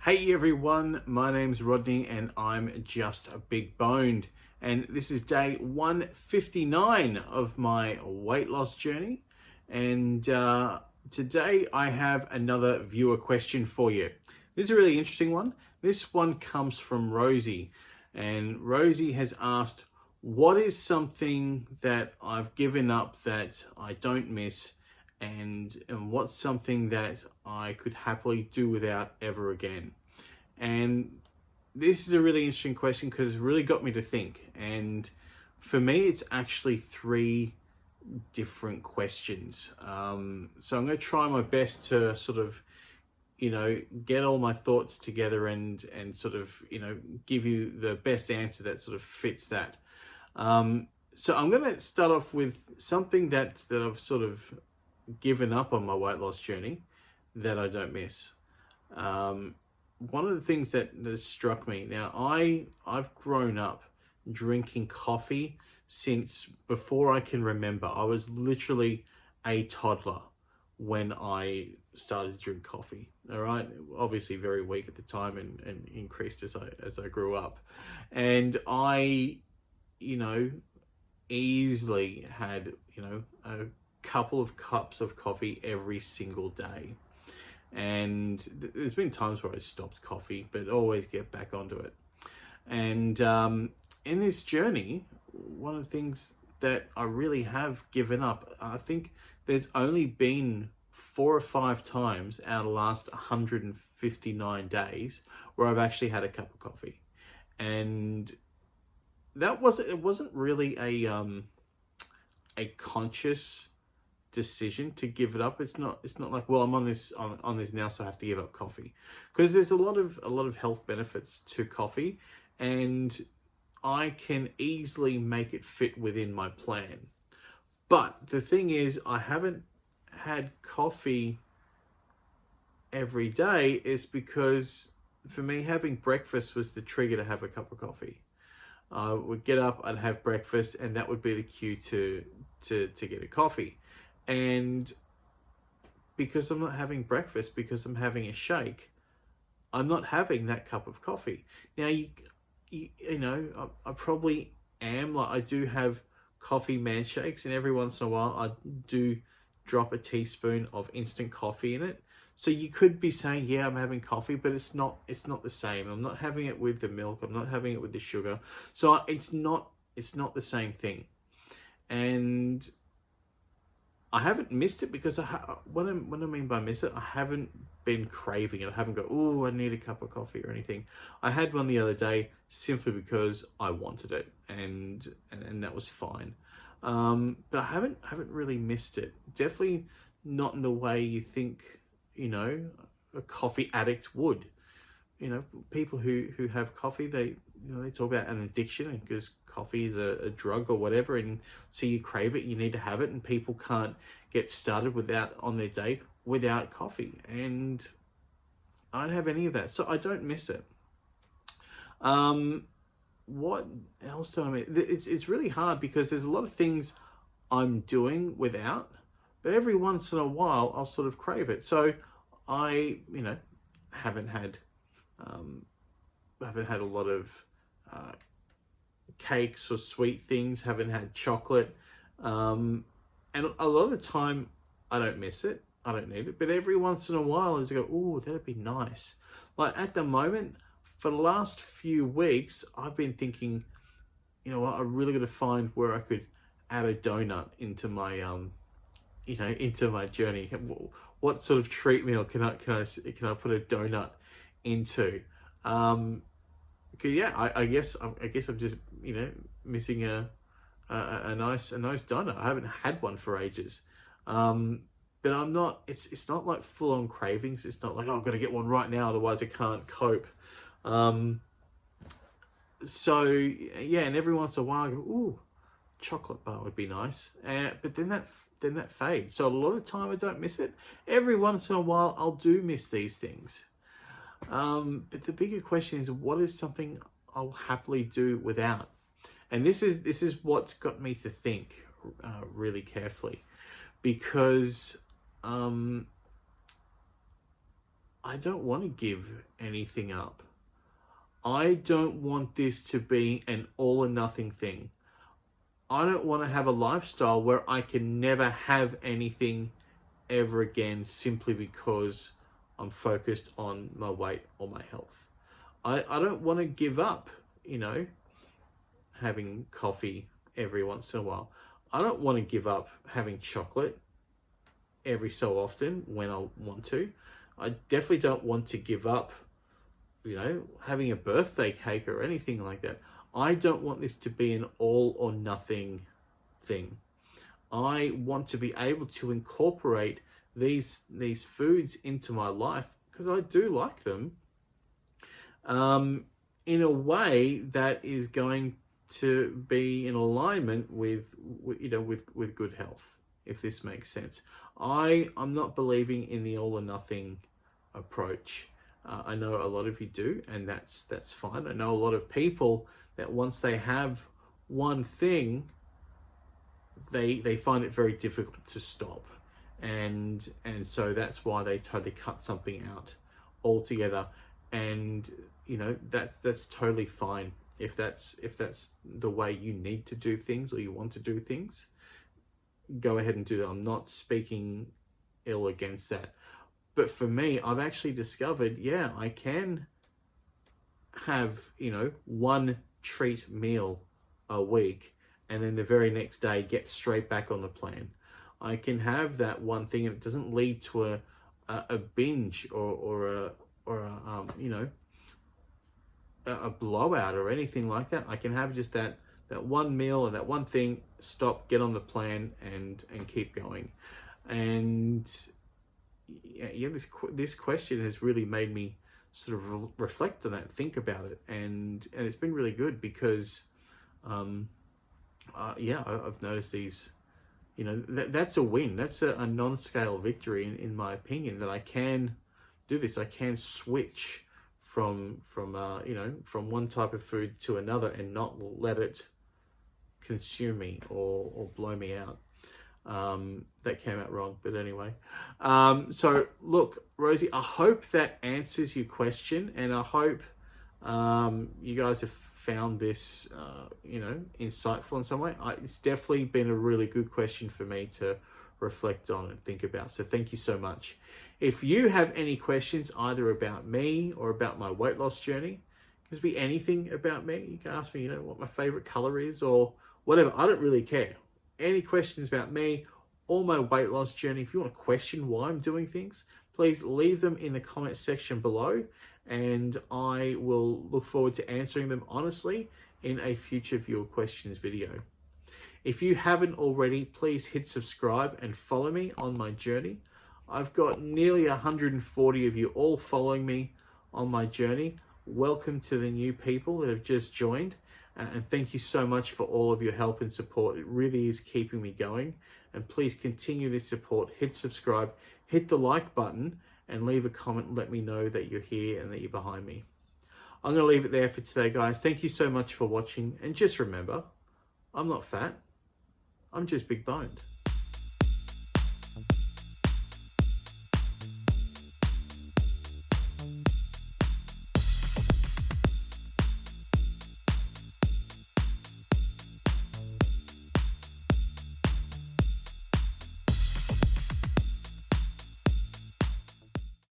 Hey everyone, my name's Rodney and I'm just a big boned. And this is day 159 of my weight loss journey. And today I have another viewer question for you. This is a really interesting one. This one comes from Rosie. And Rosie has asked, what is something that I've given up that I don't miss? And what's something that I could happily do without ever again? And this is a really interesting question because it really got me to think. And for me, it's actually three different questions. So I'm going to try my best to sort of, get all my thoughts together and sort of, give you the best answer that sort of fits that. So I'm going to start off with something that I've sort of given up on my weight loss journey that I don't miss. One of the things that struck me, now I've grown up drinking coffee since before I can remember. I was literally a toddler when I started to drink coffee. All right, obviously very weak at the time and increased as I grew up, and I, easily had a couple of cups of coffee every single day. And there's been times where I stopped coffee, but always get back onto it. And in this journey, one of the things that I really have given up, I think there's only been 4 or 5 times out of the last 159 days where I've actually had a cup of coffee. And it wasn't really a conscious decision to give it up. It's not like, well, I'm on this now, so I have to give up coffee, because there's a lot of health benefits to coffee, and I can easily make it fit within my plan. But the thing is, I haven't had coffee every day is because for me, having breakfast was the trigger to have a cup of coffee. I would get up, I'd have breakfast, and that would be the cue to get a coffee. And because I'm not having breakfast, because I'm having a shake, I'm not having that cup of coffee. Now, I probably am, like, I do have coffee man shakes, and every once in a while I do drop a teaspoon of instant coffee in it. So you could be saying, yeah, I'm having coffee, but it's not the same. I'm not having it with the milk. I'm not having it with the sugar. So it's not the same thing. And I haven't missed it because what I mean by miss it, I haven't been craving it. I haven't got, oh, I need a cup of coffee or anything. I had one the other day simply because I wanted it, and that was fine. But I haven't really missed it. Definitely not in the way you think, a coffee addict would. People who have coffee, they talk about an addiction because coffee is a drug or whatever, and so you crave it, you need to have it, and people can't get started on their day without coffee, and I don't have any of that, so I don't miss it. What else do I miss? It's really hard because there's a lot of things I'm doing without, but every once in a while I'll sort of crave it. So I, haven't had a lot of cakes or sweet things, haven't had chocolate, and a lot of the time I don't miss it, I don't need it, but every once in a while I just go, oh, that'd be nice. Like at the moment, for the last few weeks, I've been thinking, what, I really got to find where I could add a donut into my into my journey. What sort of treat meal can I put a donut into? Yeah, I guess I'm just missing a nice donut. I haven't had one for ages, but I'm not. It's not like full on cravings. It's not like, oh, I've got to get one right now, otherwise I can't cope. So yeah, and every once in a while I go, ooh, chocolate bar would be nice, but then that fades. So a lot of the time I don't miss it. Every once in a while I'll do miss these things. But the bigger question is, what is something I'll happily do without? And this is what's got me to think really carefully, because I don't want to give anything up. I don't want this to be an all or nothing thing. I don't want to have a lifestyle where I can never have anything ever again simply because I'm focused on my weight or my health. I don't want to give up, having coffee every once in a while. I don't want to give up having chocolate every so often when I want to. I definitely don't want to give up, having a birthday cake or anything like that. I don't want this to be an all or nothing thing. I want to be able to incorporate these foods into my life because I do like them, in a way that is going to be in alignment with good health, if this makes sense. I'm not believing in the all or nothing approach. I know a lot of you do, and that's fine. I know a lot of people that once they have one thing, they find it very difficult to stop, and so that's why they totally cut something out altogether. And that's totally fine if that's the way you need to do things or you want to do things. Go ahead and do that. I'm not speaking ill against that. But for me, I've actually discovered, I can have, one treat meal a week and then the very next day get straight back on the plan. I can have that one thing and it doesn't lead to a binge or a blowout or anything like that. I can have just that one meal and that one thing, stop, get on the plan and keep going. And this question has really made me sort of reflect on that, think about it, and it's been really good because I've noticed these, that's a win. That's a non-scale victory in my opinion, that I can do this. I can switch from one type of food to another and not let it consume me or blow me out. That came out wrong, but anyway. So look, Rosie, I hope that answers your question, and I hope you guys have found this insightful in some way. It's definitely been a really good question for me to reflect on and think about, so thank you so much. If you have any questions either about me or about my weight loss journey, it can be anything about me. You can ask me, what my favorite color is or whatever. I don't really care. Any questions about me or my weight loss journey, if you want to question why I'm doing things, please leave them in the comment section below, and I will look forward to answering them honestly in a future viewer questions video. If you haven't already, please hit subscribe and follow me on my journey. I've got nearly 140 of you all following me on my journey. Welcome to the new people that have just joined. And thank you so much for all of your help and support. It really is keeping me going. And please continue this support. Hit subscribe, hit the like button, and leave a comment and let me know that you're here and that you're behind me. I'm going to leave it there for today, guys. Thank you so much for watching. And just remember, I'm not fat. I'm just big boned.